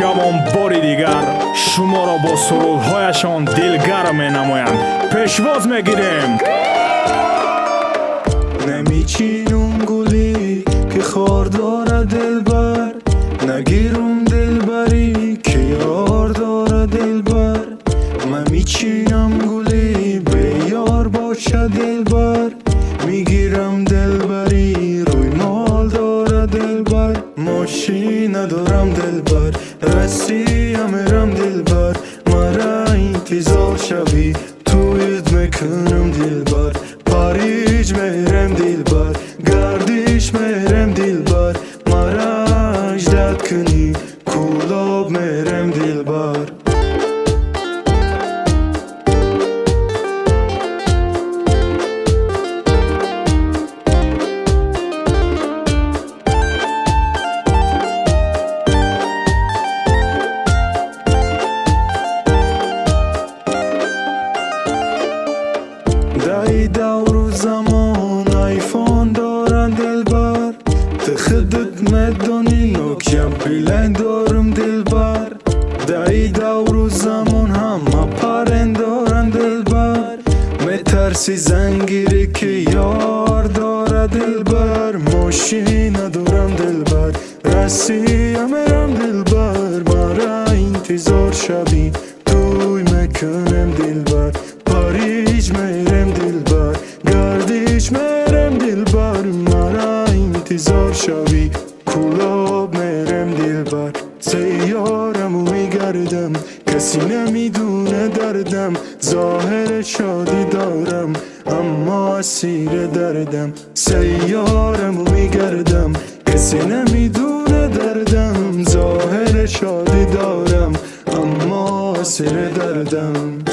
جوان باری دیگر شما را با سرودهایشان دلگرم می نمایند. پیشواز میگیریم. نمیچینم گلی که خار داره دلبر، نگیرم دلبری که یار داره دلبر. من میچینم گلی به یار باشه دلبر، میگیرم دلبری روی مال داره دلبر. ماشین ندارم دلبر، رسی میرم دلبر. مرا انتظار شبی تویت میکنم دلبر. پاریج میرم دلبر، گردش میرم دلبر. مرا اجداد کنی کلاب میرم دلبر. دای دور زمان آیفون دارن دلبر، تخدت مدانی نوکیا بلند دارم دلبر. دای دور زمان همه پرند دارن دلبر، میترسی زنگیری که یار داره دلبر. ماشین ندارم دلبر، رسی میرم دلبر. مرا انتظار شبی توی میکنم دلبر. پاریج میرم دلبر، گردش میرم دلبر. مرا انتظار شوی کلاب میرم دلبر. سیارمو میگردم کسی نمیدونه دردم، ظاهر شادی دارم اما اسیر دردم. سیارمو میگردم کسی نمیدونه دردم، ظاهر شادی دارم اما اسیر دردم.